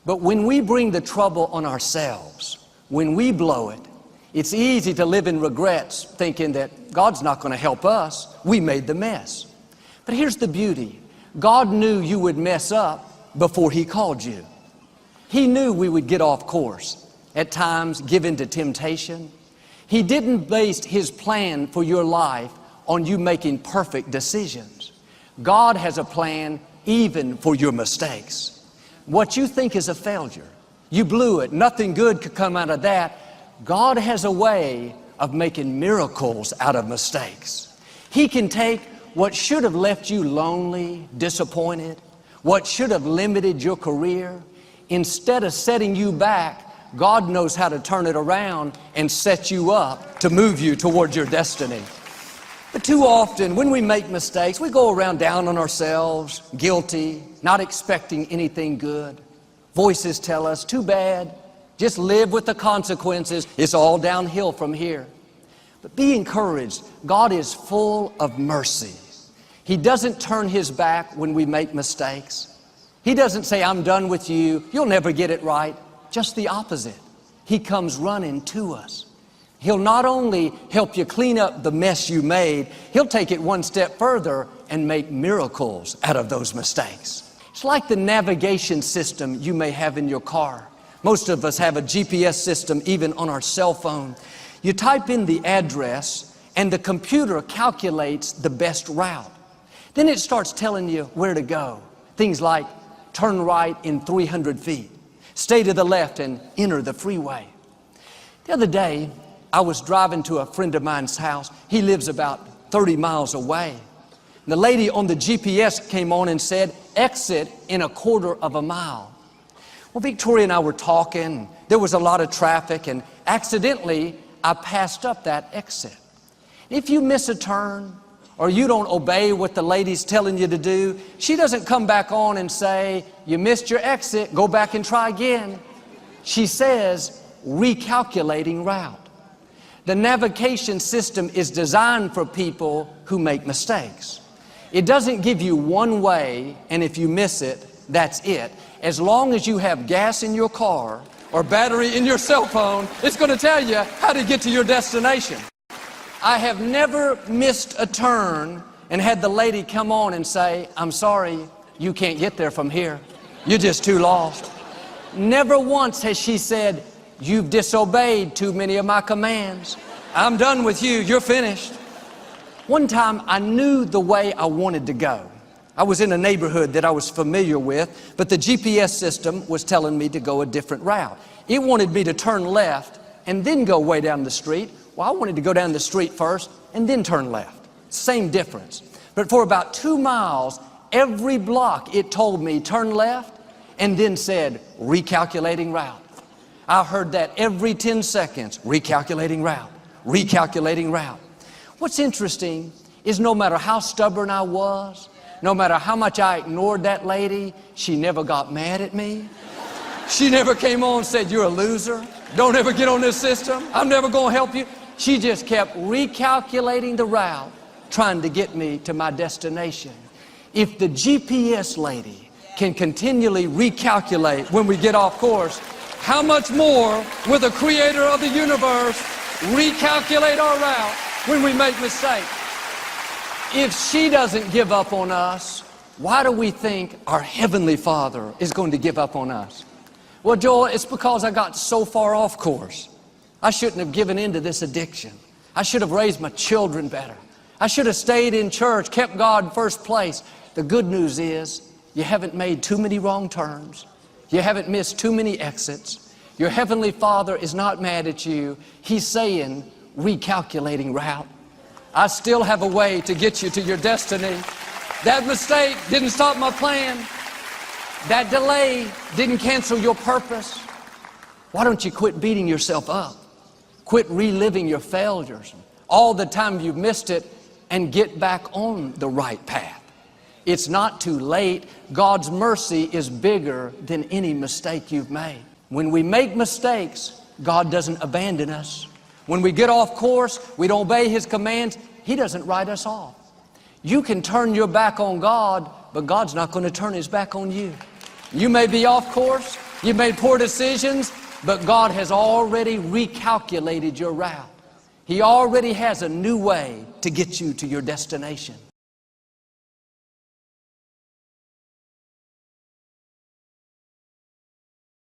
But when we bring the trouble on ourselves, when we blow it, it's easy to live in regrets, thinking that God's not going to help us. We made the mess. But here's the beauty. God knew you would mess up before He called you. He knew we would get off course, at times give in to temptation. He didn't base His plan for your life on you making perfect decisions. God has a plan even for your mistakes. What you think is a failure, you blew it, nothing good could come out of that. God has a way of making miracles out of mistakes. He can take what should have left you lonely, disappointed, what should have limited your career. Instead of setting you back, God knows how to turn it around and set you up to move you towards your destiny. But too often, when we make mistakes, we go around down on ourselves, guilty, not expecting anything good. Voices tell us, too bad, just live with the consequences. It's all downhill from here. But be encouraged. God is full of mercy. He doesn't turn His back when we make mistakes. He doesn't say, I'm done with you. You'll never get it right. Just the opposite. He comes running to us. He'll not only help you clean up the mess you made, He'll take it one step further and make miracles out of those mistakes. It's like the navigation system you may have in your car. Most of us have a GPS system even on our cell phone. You type in the address and the computer calculates the best route. Then it starts telling you where to go. Things like turn right in 300 feet. Stay to the left and enter the freeway. The other day, I was driving to a friend of mine's house. He lives about 30 miles away. The lady on the GPS came on and said, exit in a quarter of a mile. Well, Victoria and I were talking. There was a lot of traffic, and accidentally, I passed up that exit. If you miss a turn, or you don't obey what the lady's telling you to do, she doesn't come back on and say, you missed your exit, go back and try again. She says, recalculating route. The navigation system is designed for people who make mistakes. It doesn't give you one way, and if you miss it, that's it. As long as you have gas in your car or battery in your cell phone, it's going to tell you how to get to your destination. I have never missed a turn and had the lady come on and say, I'm sorry, you can't get there from here. You're just too lost. Never once has she said, you've disobeyed too many of my commands. I'm done with you, you're finished. One time I knew the way I wanted to go. I was in a neighborhood that I was familiar with, but the GPS system was telling me to go a different route. It wanted me to turn left and then go way down the street. Well, I wanted to go down the street first and then turn left. Same difference. But for about 2 miles, every block it told me turn left and then said recalculating route. I heard that every 10 seconds, recalculating route, recalculating route. What's interesting is no matter how stubborn I was, no matter how much I ignored that lady, she never got mad at me. She never came on and said, you're a loser. Don't ever get on this system. I'm never going to help you. She just kept recalculating the route, trying to get me to my destination. If the GPS lady can continually recalculate when we get off course, how much more will the Creator of the universe recalculate our route when we make mistakes? If she doesn't give up on us, why do we think our Heavenly Father is going to give up on us? Well, Joel, it's because I got so far off course. I shouldn't have given in to this addiction. I should have raised my children better. I should have stayed in church, kept God in first place. The good news is you haven't made too many wrong turns. You haven't missed too many exits. Your Heavenly Father is not mad at you. He's saying, recalculating route. I still have a way to get you to your destiny. That mistake didn't stop my plan. That delay didn't cancel your purpose. Why don't you quit beating yourself up? Quit reliving your failures, all the time you've missed it, and get back on the right path. It's not too late. God's mercy is bigger than any mistake you've made. When we make mistakes, God doesn't abandon us. When we get off course, we don't obey His commands, He doesn't write us off. You can turn your back on God, but God's not going to turn His back on you. You may be off course, You made poor decisions, but God has already recalculated your route. He already has a new way to get you to your destination.